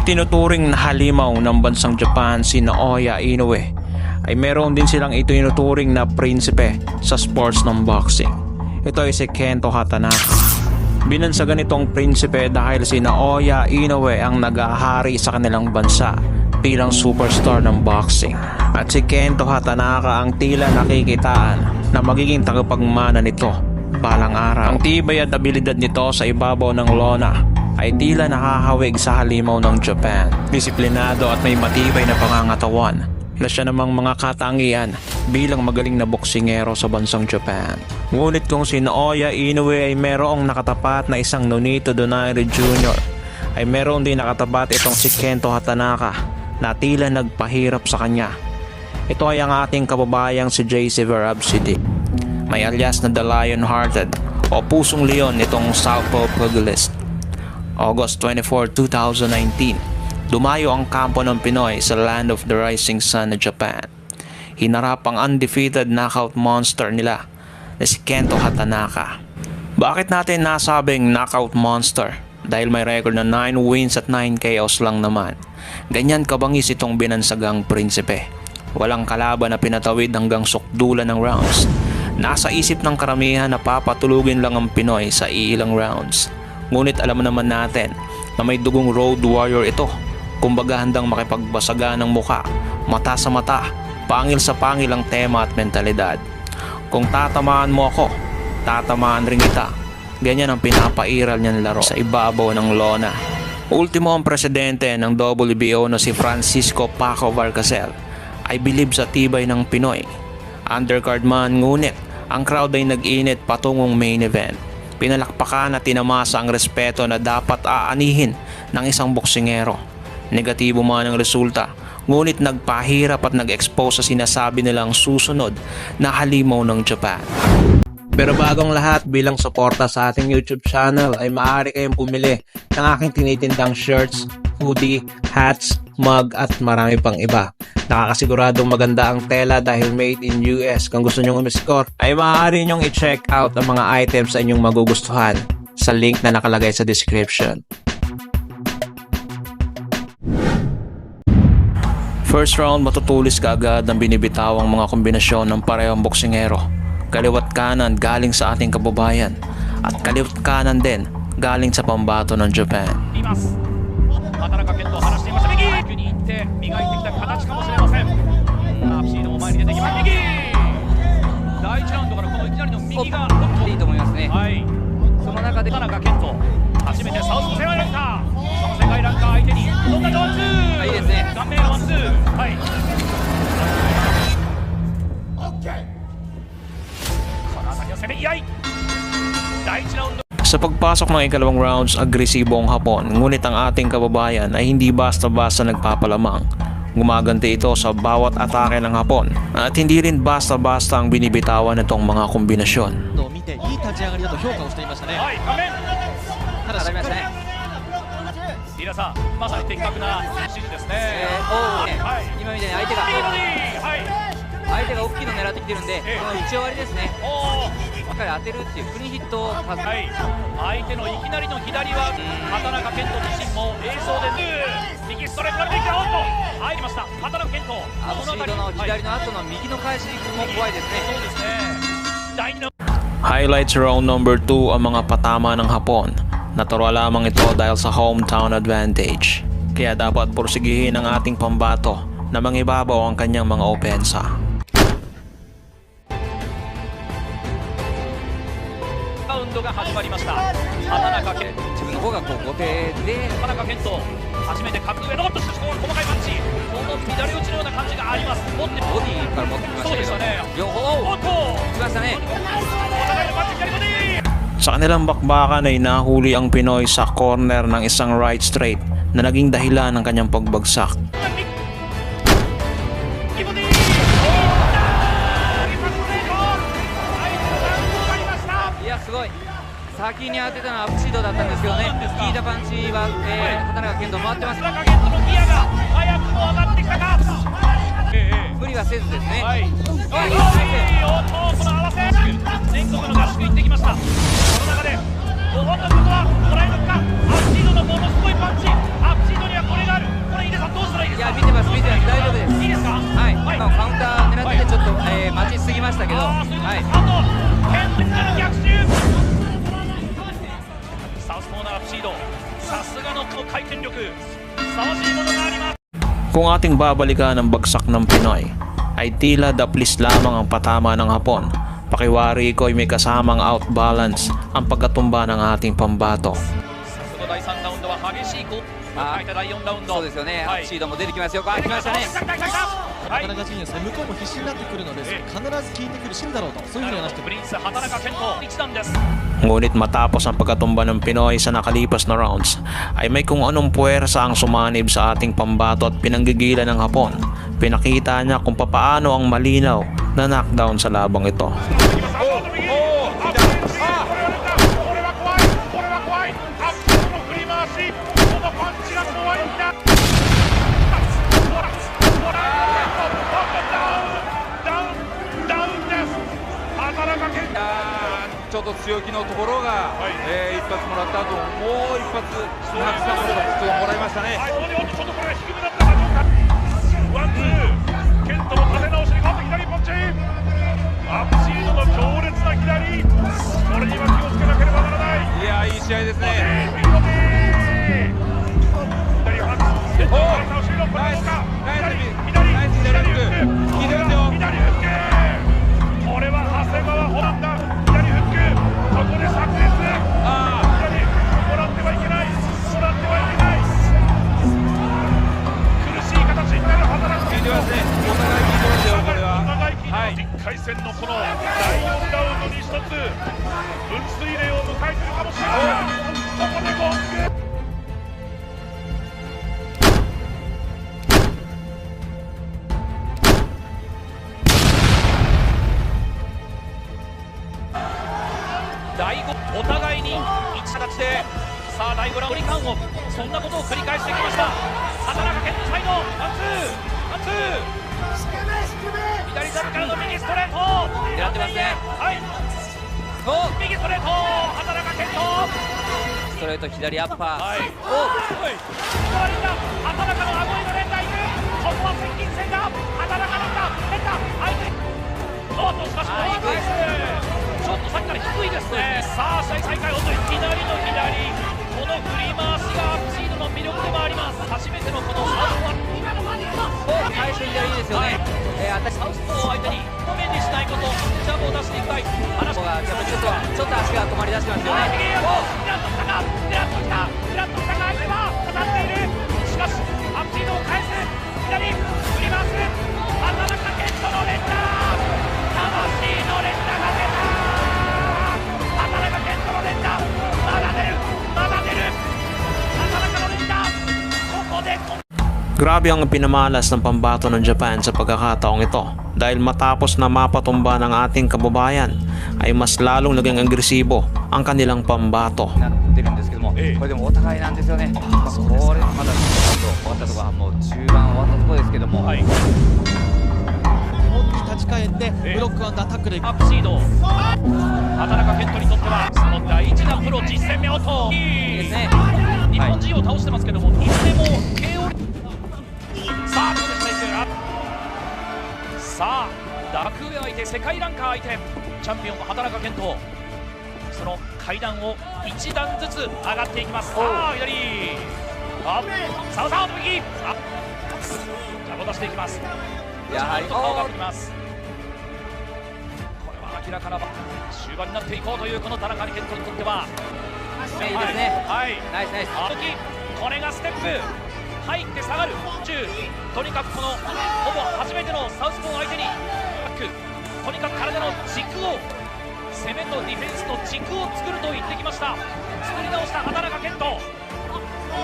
Itinuturing na halimaw ng bansang Japan si Naoya Inoue ay meron din silang itinuturing na prinsipe sa sports ng boxing. Ito ay si Kento Hatanaka. Binansagan itong prinsipe dahil si Naoya Inoue ang nag-ahari sa kanilang bansa bilang superstar ng boxing. At si Kento Hatanaka ang tila nakikitaan na magiging tagapagmana nito balang araw. Ang tibay at abilidad nito sa ibabaw ng lona ay tila nakahawig sa halimaw ng Japan. Disiplinado at may matibay na pangangatawan na siya namang mga katangian bilang magaling na boksingero sa bansang Japan. Ngunit kung si Naoya Inoue ay merong nakatapat na isang Nonito Donaire Jr., ay meron din nakatapat itong si Kento Hatanaka na tila nagpahirap sa kanya. Ito ay ang ating kababayang si JC Verabsidi. May alias na The Lion-Hearted o Pusong Leon nitong Southpaw pugilist. August 24, 2019, dumayo ang kampo ng Pinoy sa Land of the Rising Sun na Japan. Hinarap ang undefeated knockout monster nila na si Kento Hatanaka. Bakit natin nasabing knockout monster? Dahil may record na 9 wins at 9 KOs lang naman. Ganyan kabangis itong binansagang prinsipe. Walang kalaban na pinatawid hanggang sukdulan ng rounds. Nasa isip ng karamihan na papatulugin lang ang Pinoy sa iilang rounds. Ngunit alam naman natin na may dugong road warrior ito. Kumbaga handang makipagbasaga ng muka, mata sa mata, pangil sa pangil ang tema at mentalidad. Kung tatamaan mo ako, tatamaan rin kita. Ganyan ang pinapairal niyang laro sa ibabaw ng lona. Ultimo ang presidente ng WBO na si Francisco Paco Valcárcel ay bilib sa tibay ng Pinoy. Undercard man, ngunit ang crowd ay nag-init patungong main event. Pinalakpakan at tinamasa ang respeto na dapat aanihin ng isang boksingero. Negatibo man ang resulta, ngunit nagpahirap at nag-expose sa sinasabi nilang susunod na halimaw ng Japan. Pero bagong lahat, bilang suporta sa ating YouTube channel ay maaari kayong pumili ng aking tinitindang shirts, hoodie, hats, mug at marami pang iba. Nakakasiguradong maganda ang tela dahil made in US. Kung gusto nyong umiscore ay maaari nyong i-check out ang mga items sa inyong magugustuhan sa link na nakalagay sa description. First round, matutulis ka agad ng binibitawang mga kombinasyon ng parehong boksingero. Kaliwat kanan galing sa ating kababayan at kaliwat kanan din galing sa pambato ng Japan. Sa pagpasok ng ikalawang rounds, agresibo ang Hapon, ngunit ang ating kababayan ay hindi basta-basta nagpapalamang. Gumaganti ito sa bawat atake ng Hapon at hindi rin basta-basta ang binibitawan nitong mga kombinasyon. Highlights round number 2 ang mga patama ng Hapon. Natural lamang ito dahil sa hometown advantage. Kaya dapat porsigihin ang ating pambato na mangibabaw ang kanyang mga opensa. Sa kanilang bakbakan ay nahuli ang Pinoy sa corner ng isang right straight na naging dahilan ng kanyang pagbagsak. 待ちすぎましたけど、はい。逆襲サウスポーのアップシード、さすがの回転力、さわしいものがあります。 Kung ating babalikan ang bagsak ng Pinoy, ay tila daplis lamang ang patama ng Hapon. Pakiwari ko ay may kasamang outbalance ang pagkatumba ng ating pambato. 第3ラウンドは激しい攻撃第4ラウンド、そうですよね、はい、シードも出てきますよ。来ましたね。田中陣営ですね、向こうも必死になってくるので、必ず効いてくるシーンだろうと、そういうふうに話してプリンス畑中健人一段です。 Ngunit matapos ang pagkatumba ng Pinoy sa nakalipas na rounds, ay may kung anong puwersa ang sumanib sa ating pambato at pinanggigilan ng Hapon. Pinakita niya kung papaano ang malinaw na knockdown sa labang ito.ちょっと強気のところが、一発もらった後、もう一発たくさんもらいましたね。ちょっとこれ低めだったかどうか。ワンツー、ケントの立て直しに変わって左ポンチ。アップシードの強烈な左、これには気をつけなければならない。いやいい試合ですね。左ハンズ、ケントの立て直しのポンチか。左フック、左フック。これは長谷川ホランダ、左フック、ここでサクセス。左もらってはいけない、もらってはいけない。苦しい形になる働く。聞いてますね。お互い聞いてますよ、これは。お互い聞いてます。1回戦のこの第4ラウンドに一つ分水嶺を迎えているかもしれない。ここでゴング。第5、お互いに一形で、さあ第5ラウンドリカンを、そんなことを繰り返してきました。畑中健人サイド、ワンツー、ワンツー、左サイドからの右ストレート、狙ってますね。はい、右ストレート、畑中健人、ストレート左アッパー。はい、おい、畑中の顎への連打いく、ここは接近戦だ、畑中連打、相手、おっとしかし、返す。ちょっとさっきから低いですね。さあ試合再開、本当に左の左、この振り回しがアップシードの魅力でもあります。初めてのこのサウスポー返し左いいですよね。サウスポーを相手に止めにしないこと、ジャブを出していきたい。話がちょっと足が止まり出してますよね。狙っときたか、狙っときた、狙っときたか、相手は当たっている。しかしアップシードを返す、左振り回す、畑中健人の連打、魂の連打が出た。Grabe ang pinamalas ng pambato ng Japan sa pagkakataong ito dahil matapos na mapatumba ng ating kababayan ay mas lalong naging agresibo ang kanilang pambato. なってるんですけども、これでもお互いなんですよね。これまだ終わったところはもう中盤終わったところですけども、日本に立ち返ってブロックアンダータックル。アップシード、畑中健人にとってはその大事なプロ実戦目音いいですね。日本人を倒してますけども、いずれも KO。さあどうでしたさあ格上相手、世界ランカー相手、チャンピオン畑中健人、その階段を一段ずつ上がっていきます。さあ左、さあ右、ジャブを出していきます。やはり顔が振ります。これは明らかな終盤になっていこうというこの田中健人にとっては、いいですね。はい、ナイスナイス。これがステップ入って下がるとにかくこのほぼ初めてのサウスポー相手にとにかく体の軸を、攻めとディフェンスの軸を作ると言ってきました。作り直した畑中健人、振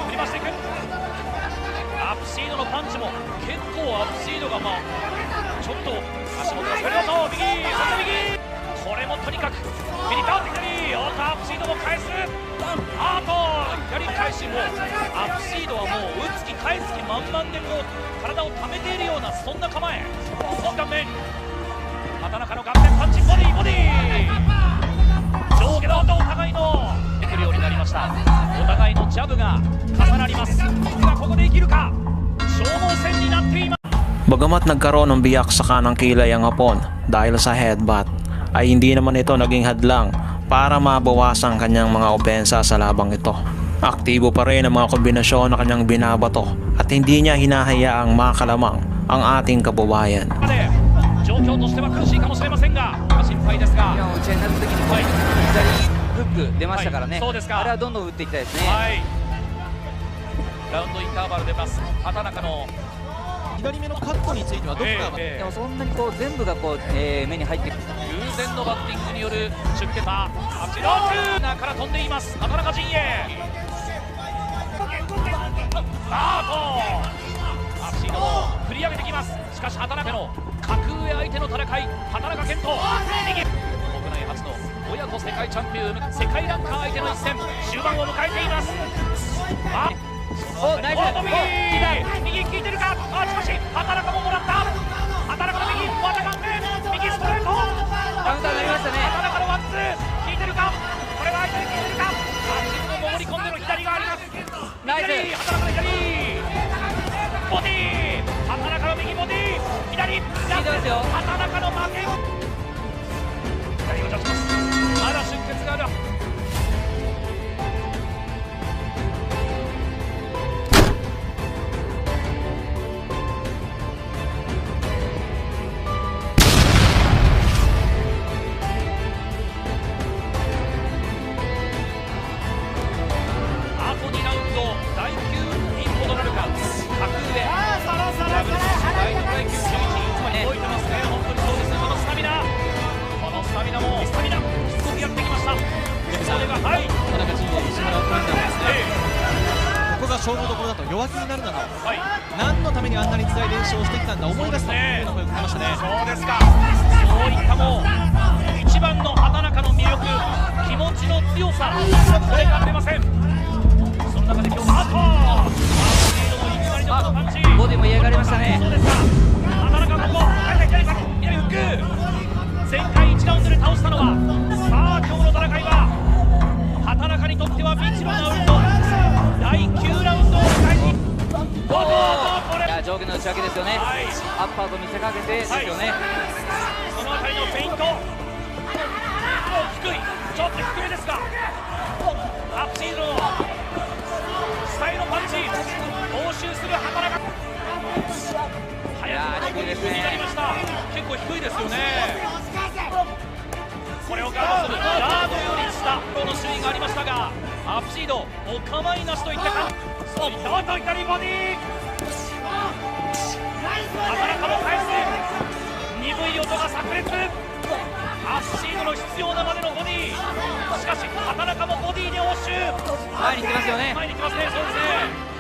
り回していく。アップシードのパンチも結構アップシードがちょっと足元が滑ります。右、そして右、これもとにかく右倒ってきたり、おっとアップシードも返す。あとやり返しもアップシードはもう打つ気返す気満々でこう体を溜めているようなそんな構え。顔面、畑中の顔面パンチ、ボディ上下のお互いのできるようになりました。お互いのジャブが重なります。ここで生きるか、消耗戦になっています。Bagamat nagkaroon ng biyak sa kanang kilay ang Hapon dahil sa headbutt, ay hindi naman ito naging hadlang para mabawasan kanyang mga opensa sa labang ito. Aktibo pa rin ang mga kombinasyon na kanyang binabato at hindi niya hinahayaang makalamang ang ating kababayan. 状況としては苦しいかもしれませんが心配ですが、今打ち合いになった時に左フック出ましたからね、はいそうですかあれはどんどん打っていきたいですね、はいラウンドインターバル出ます畑中の左目のカットについてはどこかが、でもそんなにこう全部がこう、目に入ってくる偶然のバッティングによる出血は8ローナーから飛んでいます畑中陣営スタートアプシードを振り上げてきます。しかし畑中の格上相手の戦い畑中健人右国内初の親子世界チャンピオン世界ランカー相手の一戦終盤を迎えています。あおナイス右効いてるかあしかし畑中ももらった畑中の右ワタガン右ストレートカウンターになりましたね畑中のワンツー効いてるかこれは相手に効いてるか足の潜り込んでの左がありますナイス左畑中の左ボディ畑中の右ボディ左効いてますよ畑中の負け左をジャッジますまだ出血があるあと2ラウンド第9一歩となるか格上ダブルス第2階級11つまり動いてますね本当にそうですねこのスタミナもスタミナしつこくやってきましたそれがはい田中陣営石原を組んだんですね、ここが勝負どころだと弱気になるなど、はい何のためにあんなに辛い練習をしてきたんだ思い出すというのも言ってましたね。そうですかそういったもう一番の畑中の魅力気持ちの強さこれが出ませんその中で今日あとスピードもいきなりのこのパンチボディも嫌がりましたねそうですか畑中ここ左フック前回1ラウンドで倒したのはさあ今日の戦いは畑中にとっては未知のラウンド第9ラウンドを迎えにこれいや上下の打ち分けですよね、はいアッパーと見せかけてですよね、その辺りのフェイント低いちょっと低めですがアップシードの下へのパンチ応酬する畑中早くも低いになりました結構低いですよねこれをガードするガードより下の周囲がありましたがアップシードお構いなしといったかそういった左ボディ畑中も返す鈍い音が炸裂アッシードの必要なまでのボディしかし畑中もボディに応酬前に行ってますよね前に行ってますねそうですね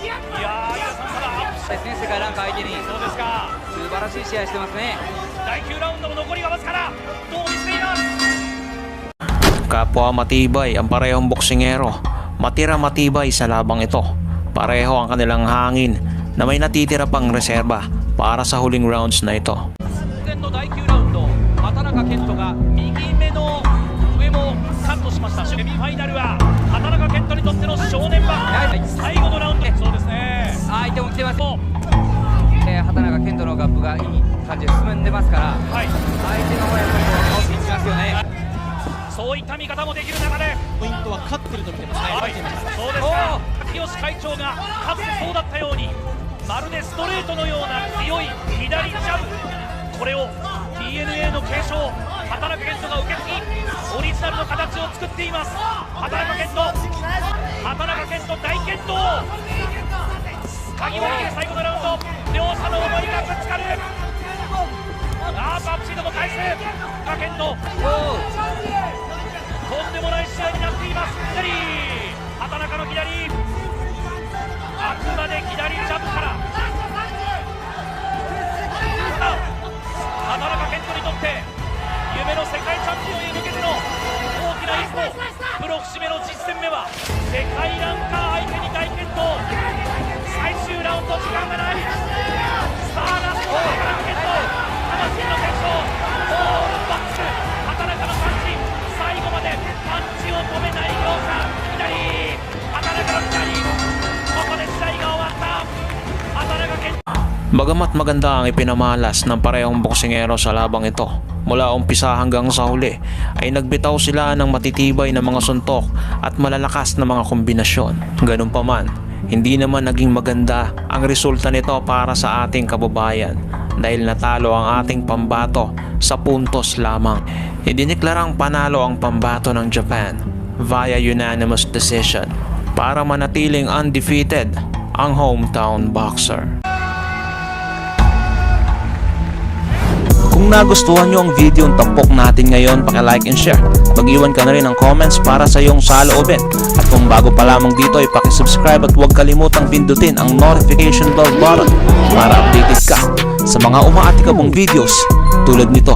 いやー井田さんからアップですね世界ランカー相手にそうですか素晴らしい試合してますね第9ラウンドも残りがわずかだどう見せています Kapwa matibay ang parehong boksingero, matira matibay sa labang ito. Pareho ang kanilang hangin na may natitira pang reserba para sa huling rounds na ito. 前の第9ラウンド畑中健人が右目の上もカットしましたセミファイナルは畑中健人にとっての正念場最後のラウンドそうですね相手も来てます畑中健人のガップがいい感じで進んでますからはい相手の方やっぱりこう倒しに行きますよねそういった見方もできる中でポイントは勝ってると見てますね。はいそうですか清会長がかつてそうだったようにまるでストレートのような強い左ジャブこれを DNA の継承畑中健人が受け継ぎオリジナルの形を作っています畑中健人大健闘鍵を握る最後のラウンド両者の思いがぶつかるバッチリとも返す健人とんでもない試合になっています左畑中の左あくまで左ジャブから畑中健人にとって夢の世界チャンピオンへ向けての大きな一歩プロ節目の実戦目は世界ランカー相手に大健闘最終ラウンド時間がないスターラスト畑中健人魂の決勝オールバックス畑中のパンチ最後までパンチを止めない両者左畑中の左ここで試合が終わった Bagamat maganda ang ipinamalas ng parehong boksingero sa labang ito, mula umpisa hanggang sa huli ay nagbitaw sila ng matitibay na mga suntok at malalakas na mga kombinasyon. Ganun pa man, hindi naman naging maganda ang resulta nito para sa ating kababayan dahil natalo ang ating pambato sa puntos lamang. Idineklarang panalo ang pambato ng Japan via unanimous decision para manatiling undefeated ang hometown boxer. Kung nagustuhan nyo ang video ng tampok natin ngayon, paki-like and share. Mag-iwan ka na rin ng comments para sa iyong saloobin. At kung bago pa lamang dito ay paki-subscribe at huwag kalimutang pindutin ang notification bell button para updated ka sa mga umaatikabong videos tulad nito.